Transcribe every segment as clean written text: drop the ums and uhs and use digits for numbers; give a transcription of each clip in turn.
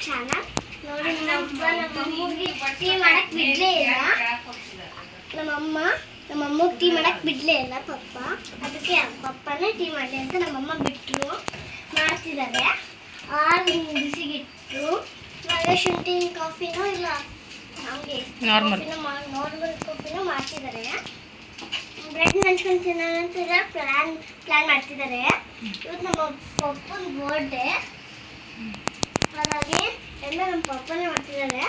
Channel. ನೋಡಿ ನಮ್ಮಮ್ಮಗೆ tea ಮಾಡಕ್ ಬಿಡ್ಲೇ ಇಲ್ಲ. ನಮ್ಮಮ್ಮಗೆ ಟೀ ಮಾಡಕ್ ಬಿಡ್ಲೇ ಇಲ್ಲ ಪಪ್ಪ. ಅದಕ್ಕೆ ಪಪ್ಪನೇ ಟೀ ಮಾಡಲಿ ಅಂತ ನಮ್ಮಮ್ಮ ಬಿಟ್ಟರು. ಮಾಡ್ತಿದ್ದಾರೆ. 6 ಬಿಸಿಗಿಟ್ಟರು. ನಾವೇ ಶುಂಠಿ ಕಾಫಿನೋ ಇಲ್ಲ ನಮಗೆ ನಾರ್ಮಲ್ ಕಾಫಿನೋ ಮಾಡ್ತಿದ್ದಾರೆ. ಬ್ರೆಡ್ ನೆಂಚ್ಕೊಂಡು ತಿನ್ನೋಣ ಪ್ಲಾನ್ ಮಾಡ್ತಿದ್ದಾರೆ. ಇವತ್ತು ನಮ್ಮ ಪಪ್ಪನ ಬರ್ಡೇ, ಹಾಗಾಗಿ ಎಲ್ಲ ನಮ್ಮ ಪಪ್ಪನೇ ಮಾಡ್ತಿದ್ದಾರೆ.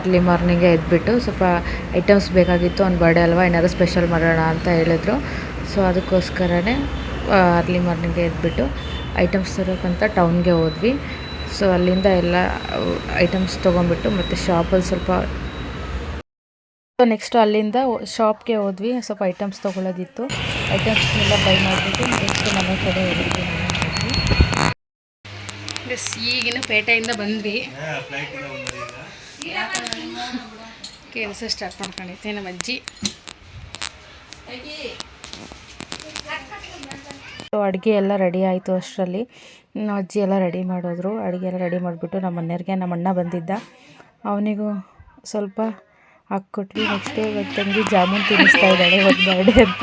ಅರ್ಲಿ ಮಾರ್ನಿಂಗೇ ಎದ್ಬಿಟ್ಟು ಸ್ವಲ್ಪ ಐಟಮ್ಸ್ ಬೇಕಾಗಿತ್ತು. ಒಂದು ಬರ್ಡೇ ಅಲ್ವಾ, ಏನಾದರೂ ಸ್ಪೆಷಲ್ ಮಾಡೋಣ ಅಂತ ಹೇಳಿದ್ರು. ಸೊ ಅದಕ್ಕೋಸ್ಕರನೇ ಅರ್ಲಿ ಮಾರ್ನಿಂಗೇ ಎದ್ಬಿಟ್ಟು ಐಟಮ್ಸ್ ತರೋಕ್ಕಂತ ಟೌನ್ಗೆ ಹೋದ್ವಿ. ಸೊ ಅಲ್ಲಿಂದ ಎಲ್ಲ ಐಟಮ್ಸ್ ತೊಗೊಂಡ್ಬಿಟ್ಟು ಮತ್ತು ಶಾಪಲ್ಲಿ ಸ್ವಲ್ಪ ನೆಕ್ಸ್ಟು ಅಲ್ಲಿಂದ ಶಾಪ್ಗೆ ಹೋದ್ವಿ. ಸ್ವಲ್ಪ ಐಟಮ್ಸ್ ತೊಗೊಳ್ಳೋದಿತ್ತು. ಐಟಮ್ಸ್ನೆಲ್ಲ ಬೈ ಮಾಡಿಬಿಟ್ಟು ನೆಕ್ಸ್ಟ್ ಮನೆ ಕಡೆ ಹೋಗಿದ್ವಿ. ಈಗಿನ ಪೇಟೆಯಿಂದ ಬಂದ್ವಿ. ಕೆಲಸ ಸ್ಟಾರ್ಟ್ ಮಾಡ್ಕೊಂಡೈತೆ ನಮ್ಮ ಅಜ್ಜಿ. ಅಡುಗೆ ಎಲ್ಲ ರೆಡಿ ಆಯಿತು. ಅಷ್ಟರಲ್ಲಿ ನಮ್ಮ ಅಜ್ಜಿ ಎಲ್ಲ ರೆಡಿ ಮಾಡಿದ್ರು. ಅಡುಗೆ ಎಲ್ಲ ರೆಡಿ ಮಾಡಿಬಿಟ್ಟು ನಮ್ಮ ಮನೆಯವ್ರಿಗೆ ನಮ್ಮ ಅಣ್ಣ ಬಂದಿದ್ದ, ಅವನಿಗೂ ಸ್ವಲ್ಪ ಹಾಕ್ಕೊಟ್ವಿ. ನೆಕ್ಸ್ಟು ತಂಗಿ ಜಾಮೂನ್ ತಿನ್ನಿಸ್ತಾ ಇದ್ದಾಳೆ ಒಂದು ಬರ್ಡೇ ಅಂತ.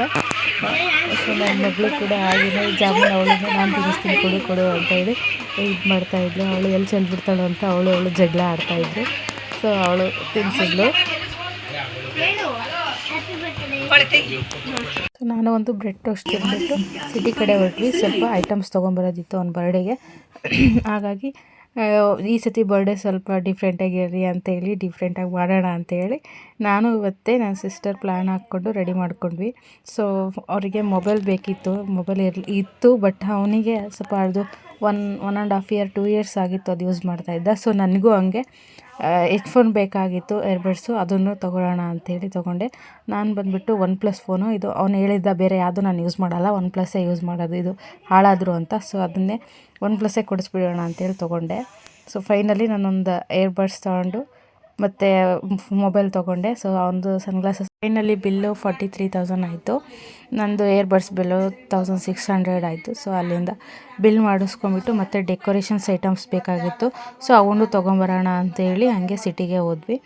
ಸೊ ನನ್ನ ಮಗಳು ಕೂಡ ಹಾಗೆಯೇ ಜಾಮೂನ್ ಅವಳಿಗೆ ನಾನು ತಿನ್ನಿಸ್ತೀನಿ ಕೊಡು ಅಂತ ಹೇಳಿ ಇದು ಮಾಡ್ತಾಯಿದ್ಲು. ಅವಳು ಎಲ್ಲಿ ಚೆಲ್ಬಿಡ್ತಾಳು ಅಂತ ಅವಳು ಜಗಳ ಆಡ್ತಾಯಿದ್ರು. ಸೊ ಅವಳು ತಿನ್ನಿಸಿದ್ಲು. ಸೊ ನಾನು ಒಂದು ಬ್ರೆಡ್ ಟೋಸ್ಟ್ ತಿಂದ್ಬಿಟ್ಟು ಸಿಟಿ ಕಡೆ ಹೊರಟ್ವಿ. ಸ್ವಲ್ಪ ಐಟಮ್ಸ್ ತೊಗೊಂಬರೋದಿತ್ತು ಅವ್ನ ಬರ್ಡೇಗೆ. ಹಾಗಾಗಿ ಈ ಸತಿ ಬರ್ಡೇ ಸ್ವಲ್ಪ ಡಿಫ್ರೆಂಟಾಗಿರಲಿ ಅಂತೇಳಿ ಡಿಫ್ರೆಂಟಾಗಿ ಮಾಡೋಣ ಅಂತೇಳಿ ನಾನು ಮತ್ತು ನನ್ನ ಸಿಸ್ಟರ್ ಪ್ಲ್ಯಾನ್ ಹಾಕ್ಕೊಂಡು ರೆಡಿ ಮಾಡ್ಕೊಂಡ್ವಿ. ಸೊ ಅವರಿಗೆ ಮೊಬೈಲ್ ಬೇಕಿತ್ತು. ಮೊಬೈಲ್ ಇತ್ತು, ಬಟ್ ಅವನಿಗೆ ಸ್ವಲ್ಪ ಅದು 1.5 ಇಯರ್ 2 ಇಯರ್ಸ್ ಆಗಿತ್ತು ಅದು ಯೂಸ್ ಮಾಡ್ತಾಯಿದ್ದ. ಸೊ ನನಗೂ ಹಂಗೆ ಹೆಡ್ಫೋನ್ ಬೇಕಾಗಿತ್ತು, ಏರ್ಬಡ್ಸು, ಅದನ್ನು ತೊಗೊಳ್ಳೋಣ ಅಂಥೇಳಿ ತೊಗೊಂಡೆ. ನಾನು ಬಂದುಬಿಟ್ಟು OnePlus ಫೋನು. ಇದು ಅವನು ಹೇಳಿದ್ದ ಬೇರೆ ಯಾವುದು ನಾನು ಯೂಸ್ ಮಾಡಲ್ಲ, OnePlus ಯೂಸ್ ಮಾಡೋದು, ಇದು ಹಾಳಾದರು ಅಂತ. ಸೊ ಅದನ್ನೇ OnePlus ಕೊಡಿಸ್ಬಿಡೋಣ ಅಂತೇಳಿ ತೊಗೊಂಡೆ. ಸೊ ಫೈನಲಿ ನಾನೊಂದು ಏರ್ಬಡ್ಸ್ ತೊಗೊಂಡು ಮತ್ತು ಮೊಬೈಲ್ ತೊಗೊಂಡೆ. ಸೊ ಅವನದು ಸನ್ಗ್ಲಾಸಸ್ ಫೈನಲಿ ಬಿಲ್ಲು 43,000 ಆಯಿತು. ನಂದು ಏರ್ಬಡ್ಸ್ ಬಿಲ್ಲು 1,600 ಆಯಿತು. ಸೊ ಅಲ್ಲಿಂದ ಬಿಲ್ ಮಾಡಿಸ್ಕೊಂಬಿಟ್ಟು ಮತ್ತು ಡೆಕೋರೇಷನ್ಸ್ ಐಟಮ್ಸ್ ಬೇಕಾಗಿತ್ತು. ಸೊ ಅವನು ತೊಗೊಂಬರೋಣ ಅಂತೇಳಿ ಹಂಗೆ ಸಿಟಿಗೆ ಹೋದ್ವಿ.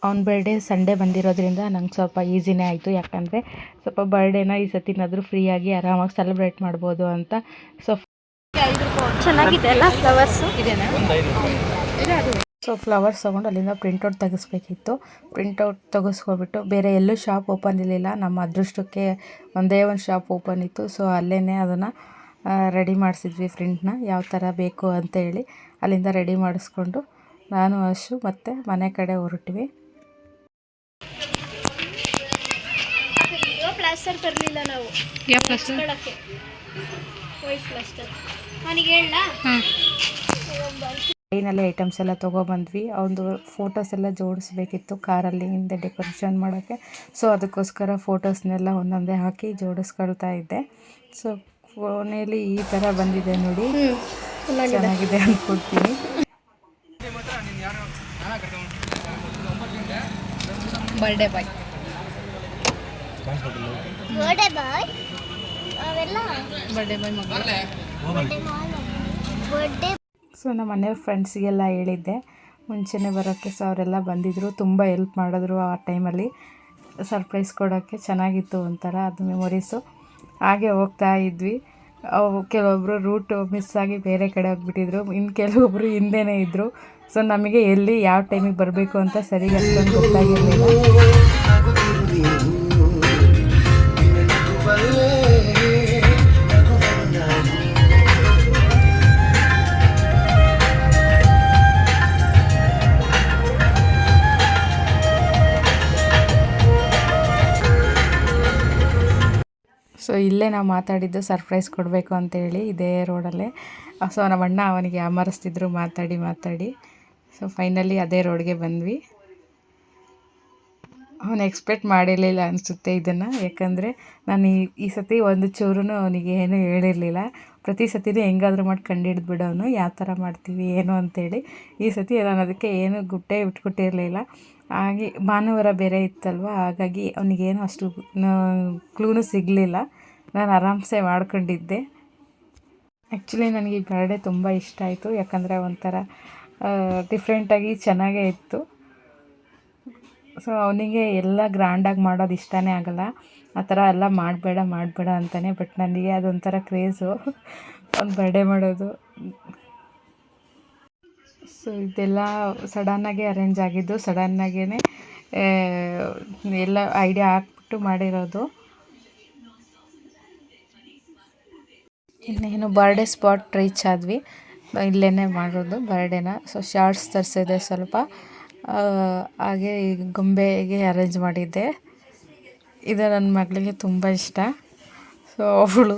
ಅವ್ನ ಬರ್ಡೇ ಸಂಡೇ ಬಂದಿರೋದ್ರಿಂದ ನಂಗೆ ಸ್ವಲ್ಪ ಈಸಿನೇ ಆಯಿತು. ಯಾಕಂದರೆ ಸ್ವಲ್ಪ ಬರ್ಡೇನ ಈ ಸತಿನಾದರೂ ಫ್ರೀಯಾಗಿ ಆರಾಮಾಗಿ ಸೆಲೆಬ್ರೇಟ್ ಮಾಡ್ಬೋದು ಅಂತ. ಸೊ ಚೆನ್ನಾಗಿದೆ ಅಲ್ಲ ಫ್ಲವರ್ಸು. ಸೊ ಫ್ಲವರ್ಸ್ ತೊಗೊಂಡು ಅಲ್ಲಿಂದ ಪ್ರಿಂಟೌಟ್ ತೆಗಿಸ್ಬೇಕಿತ್ತು. ಪ್ರಿಂಟೌಟ್ ತೆಗೆಸ್ಕೊಬಿಟ್ಟು ಬೇರೆ ಎಲ್ಲೂ ಶಾಪ್ ಓಪನ್ ಇರಲಿಲ್ಲ. ನಮ್ಮ ಅದೃಷ್ಟಕ್ಕೆ ಒಂದೇ ಒಂದು ಶಾಪ್ ಓಪನ್ ಇತ್ತು. ಸೊ ಅಲ್ಲೇ ಅದನ್ನು ರೆಡಿ ಮಾಡಿಸಿದ್ವಿ ಪ್ರಿಂಟ್ನ ಯಾವ ಥರ ಬೇಕು ಅಂತೇಳಿ. ಅಲ್ಲಿಂದ ರೆಡಿ ಮಾಡಿಸ್ಕೊಂಡು ನಾನು ಅಷ್ಟು ಮತ್ತು ಮನೆ ಕಡೆ ಹೊರಟ್ವಿ. ಪ್ಲಾಸ್ಟರ್ ತರಲಿಲ್ಲ ನಾವು. ಯಾವ ಪ್ಲಾಸ್ಟರ್? White plaster. ನನಗೆ ಹೇಳ ಟ್ರೈನಲ್ಲಿ ಐಟಮ್ಸ್ ಎಲ್ಲ ತೊಗೊಬಂದ್ವಿ. ಅವನದು ಫೋಟೋಸ್ ಎಲ್ಲ ಜೋಡಿಸ್ಬೇಕಿತ್ತು ಕಾರಲ್ಲಿ ಹಿಂದೆ ಡೆಕೋರೇಷನ್ ಮಾಡೋಕ್ಕೆ. ಸೊ ಅದಕ್ಕೋಸ್ಕರ ಫೋಟೋಸ್ನೆಲ್ಲ ಒಂದೊಂದೇ ಹಾಕಿ ಜೋಡಿಸ್ಕೊಳ್ತಾ ಇದ್ದೆ. ಸೊ ಫೋನಲ್ಲಿ ಈ ಥರ ಬಂದಿದೆ ನೋಡಿ, ಚೆನ್ನಾಗಿದೆ ಅಂದ್ಕೊಡ್ತೀನಿ. ಬರ್ಡೇ ಬಾಯ್ ಸೊ ನಮ್ಮ ಮನೆಯವ್ರ ಫ್ರೆಂಡ್ಸಿಗೆಲ್ಲ ಹೇಳಿದ್ದೆ ಮುಂಚೆನೇ ಬರೋಕ್ಕೆ. ಸೊ ಅವರೆಲ್ಲ ಬಂದಿದ್ದರು, ತುಂಬ ಹೆಲ್ಪ್ ಮಾಡಿದ್ರು ಆ ಟೈಮಲ್ಲಿ. ಸರ್ಪ್ರೈಸ್ ಕೊಡೋಕ್ಕೆ ಚೆನ್ನಾಗಿತ್ತು ಒಂಥರ ಅದು ಮೆಮೊರೀಸು. ಹಾಗೆ ಹೋಗ್ತಾ ಇದ್ವಿ. ಕೆಲವೊಬ್ಬರು ರೂಟು ಮಿಸ್ ಆಗಿ ಬೇರೆ ಕಡೆ ಹೋಗ್ಬಿಟ್ಟಿದ್ರು, ಇನ್ನು ಕೆಲವೊಬ್ಬರು ಹಿಂದೆನೇ ಇದ್ದರು. ಸೊ ನಮಗೆ ಎಲ್ಲಿ ಯಾವ ಟೈಮಿಗೆ ಬರಬೇಕು ಅಂತ ಸರಿಗೆ ಅಷ್ಟೊಂದು ಗೊತ್ತಾಗಿರಲಿಲ್ಲ. ಸೊ ಇಲ್ಲೇ ನಾವು ಮಾತಾಡಿದ್ದು ಸರ್ಪ್ರೈಸ್ ಕೊಡಬೇಕು ಅಂತೇಳಿ ಇದೇ ರೋಡಲ್ಲೇ. ಸೊ ನಮ್ಮ ಅಣ್ಣ ಅವನಿಗೆ ಯಾಮಾರಿಸ್ತಿದ್ರು ಮಾತಾಡಿ. ಸೊ ಫೈನಲಿ ಅದೇ ರೋಡ್ಗೆ ಬಂದ್ವಿ. ಅವನು ಎಕ್ಸ್ಪೆಕ್ಟ್ ಮಾಡಿರಲಿಲ್ಲ ಅನಿಸುತ್ತೆ ಇದನ್ನು. ಯಾಕಂದರೆ ನಾನು ಈ ಸತಿ ಒಂದು ಚೂರು ಅವನಿಗೆ ಏನೂ ಹೇಳಿರಲಿಲ್ಲ. ಪ್ರತಿ ಸತಿನೂ ಹೆಂಗಾದರೂ ಮಾಡಿ ಕಂಡು ಬಿಡೋನು ಯಾವ ಥರ ಮಾಡ್ತೀವಿ ಏನು ಅಂತೇಳಿ. ಈ ಸತಿ ನಾನು ಅದಕ್ಕೆ ಏನು ಗುಟ್ಟೆ ಬಿಟ್ಕೊಟ್ಟಿರಲಿಲ್ಲ. ಹಾಗೆ ಭಾನುವಾರ ಬೇರೆ ಇತ್ತಲ್ವ, ಹಾಗಾಗಿ ಅವನಿಗೇನು ಅಷ್ಟು ಕ್ಲೂನು ಸಿಗಲಿಲ್ಲ. ನಾನು ಆರಾಮ್ಸೆ ಮಾಡ್ಕೊಂಡಿದ್ದೆ. ಆ್ಯಕ್ಚುಲಿ ನನಗೆ ಈ ಬರ್ಡೇ ತುಂಬ ಇಷ್ಟ ಆಯಿತು, ಯಾಕಂದರೆ ಒಂಥರ ಡಿಫ್ರೆಂಟಾಗಿ ಚೆನ್ನಾಗೇ ಇತ್ತು. ಸೊ ಅವನಿಗೆ ಎಲ್ಲ ಗ್ರ್ಯಾಂಡಾಗಿ ಮಾಡೋದು ಇಷ್ಟನೇ ಆಗಲ್ಲ, ಆ ಥರ ಎಲ್ಲ ಮಾಡಬೇಡ ಅಂತಾನೆ. ಬಟ್ ನನಗೆ ಅದೊಂಥರ ಕ್ರೇಜು ಒಂದು ಬರ್ಡೇ ಮಾಡೋದು. ಸೊ ಇದೆಲ್ಲ ಸಡನ್ನಾಗಿ ಅರೇಂಜ್ ಆಗಿದ್ದು, ಸಡನ್ನಾಗೇ ಎಲ್ಲ ಐಡಿಯಾ ಹಾಕ್ಬಿಟ್ಟು ಮಾಡಿರೋದು. ಇನ್ನೇನು ಬರ್ಡೇ ಸ್ಪಾಟ್ ರೀಚ್ ಆದ್ವಿ, ಇಲ್ಲೇ ಮಾಡೋದು ಬರ್ಡೇನ. ಸೊ ಶಾರ್ಟ್ಸ್ ತರಿಸಿದೆ ಸ್ವಲ್ಪ, ಹಾಗೆ ಗೊಂಬೆಗೆ ಅರೇಂಜ್ ಮಾಡಿದ್ದೆ. ಇದು ನನ್ನ ಮಗಳಿಗೆ ತುಂಬ ಇಷ್ಟ. ಸೊ ಅವಳು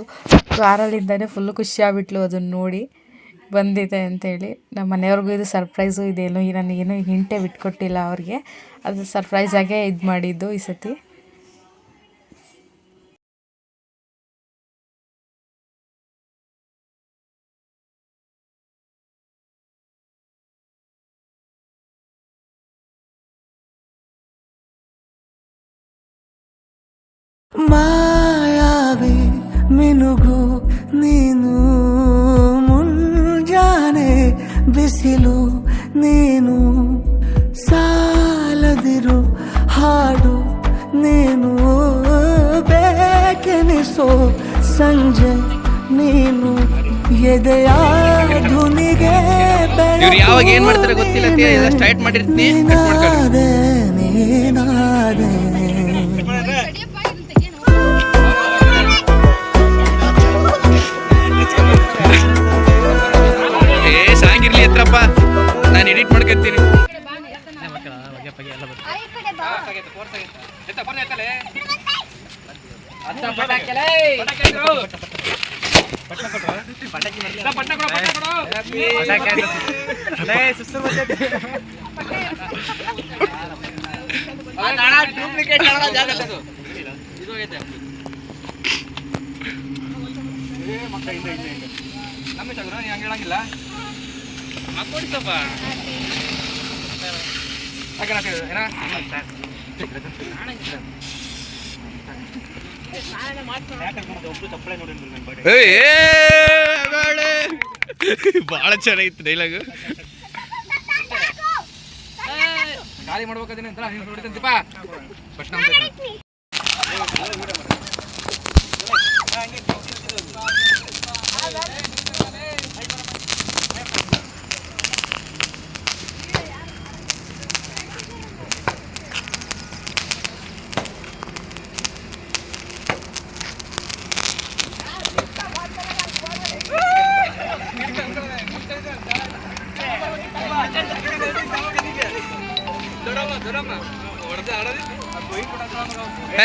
ಕಾರಲ್ಲಿಂದನೇ ಫುಲ್ಲು ಖುಷಿಯಾಗ್ಬಿಟ್ಲು ಅದನ್ನು ನೋಡಿ ಬಂದಿದೆ ಅಂತೇಳಿ. ನಮ್ಮ ಮನೆಯವ್ರಿಗೂ ಇದು ಸರ್ಪ್ರೈಸು, ಇದೇನು ನನಗೇನು ಹಿಂಟೇ ಬಿಟ್ಕೊಟ್ಟಿಲ್ಲ ಅವ್ರಿಗೆ, ಅದು ಸರ್ಪ್ರೈಸಾಗೇ ಇದು ಮಾಡಿದ್ದು ಈ ಸತಿ. ಮಾಯಾವಿ ಮಿನುಗು ನೀನು, ಮುಂಜಾನೆ ಬಿಸಿಲು ನೀನು, ಸಾಲದಿರು ಹಾಡು ನೀನು, ಬೇಕೆನಿಸೋ ಸಂಜೆ ನೀನು, ಎದೆಯ ಧುನಿಗೆ ಯಾವಾಗ ಏನ್ ಮಾಡ್ತಾರೆ ಗೊತ್ತಿಲ್ಲ, ಸ್ಟಾರ್ಟ್ ಮಾಡಿರ್ತೀನಿ. ನೀನಾದೆ ಸಾಂಗಿರ್ಲಿ ಎತ್ರಪ್ಪ, ನಾನು ಎಡಿಟ್ ಮಾಡ್ಕೊತೀನಿ. ಹೇಳಂಗಿಲ್ಲ ಬಾಳ ಚೆನ್ನಾಗಿತ್ತು ಡೈಲಾಗ್. ಖಾಲಿ ಮಾಡ್ಬೇಕಂತೀನಿ ಅಂತ ನೋಡಿದಂತಿಪ್ಪ.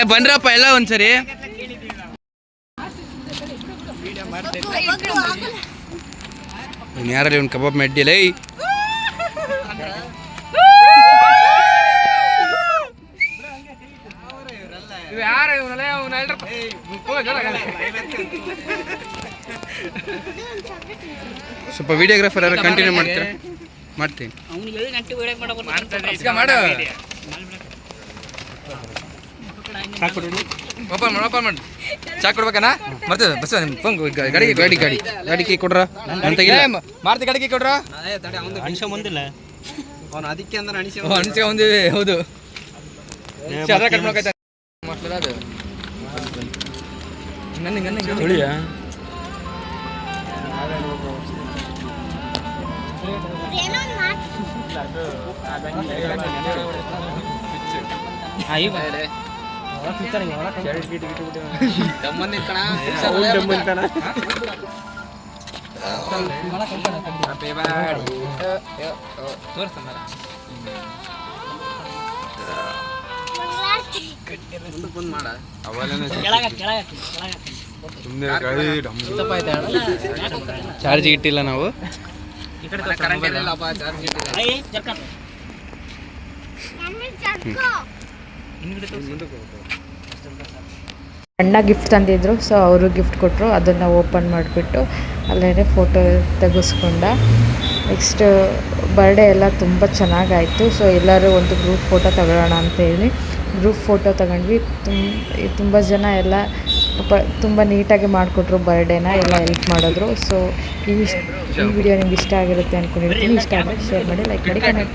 ಬನ್ರಪ್ಪ ಎಲ್ಲ ಒಂದ್ಸರಿ. ಯಾರಲ್ಲಿ ಒಂದು ಕಬಾಬ್ ಮೆಡ್ಡಿಲ್ಲ. ಸ್ವಲ್ಪ ವಿಡಿಯೋಗ್ರಾಫರ್ ಯಾರು ಕಂಟಿನ್ಯೂ ಮಾಡ್ತೀರಾ? ಮಾಡ್ತೀನಿ. ಮಾಡು, ಓಪನ್ ಮಾಡಿ ಚಾ ಕೊಡ್ಬೇಕಣ್ಣ. ಬರ್ತದೆ ಬಸ್ ಗಾಡಿ ಕೀ ಕೊಡ್ರ ಅಂತ ಮಾರ್ತಿ ಗಾಡಿ ಕೀ ಕೊಡ್ರ. ಅಣಿಸ ಬಂದಿಲ್ಲ ಅವನು, ಅದಕ್ಕೆ ಅಂದ್ರೆ ಅಣಿಸ ಹೊಂದಿವೆ. ಹೌದು, ಅದು ಚಾರ್ಜ್ ಇಟ್ಟಿಲ್ಲ ನಾವು. ಅಣ್ಣ ಗಿಫ್ಟ್ ತಂದಿದ್ರು, ಸೊ ಅವರು ಗಿಫ್ಟ್ ಕೊಟ್ಟರು. ಅದನ್ನು ಓಪನ್ ಮಾಡಿಬಿಟ್ಟು ಅಲ್ಲೇ ಫೋಟೋ ತೆಗೆಸ್ಕೊಂಡ. ನೆಕ್ಸ್ಟ್ ಬರ್ಡೇ ಎಲ್ಲ ತುಂಬ ಚೆನ್ನಾಗಾಯಿತು. ಸೊ ಎಲ್ಲರೂ ಒಂದು ಗ್ರೂಪ್ ಫೋಟೋ ತಗೊಳ್ಳೋಣ ಅಂತೇಳಿ ಗ್ರೂಪ್ ಫೋಟೋ ತಗೊಂಡ್ವಿ. ತುಂಬ ಜನ ಎಲ್ಲ ಪಾಪ ತುಂಬ ನೀಟಾಗಿ ಮಾಡಿಕೊಟ್ರು ಬರ್ಡೇನ, ಎಲ್ಲ ಹೆಲ್ಪ್ ಮಾಡಿದ್ರು. ಸೊ ಈ ವಿಡಿಯೋ ನಿಮ್ಗೆ ಇಷ್ಟ ಆಗಿರುತ್ತೆ ಅಂದ್ಕೊಂಡಿರ್ತೀನಿ. ಇಷ್ಟ ಆದರೆ ಶೇರ್ ಮಾಡಿ, ಲೈಕ್ ಮಾಡಿ, ಕಮೆಂಟ್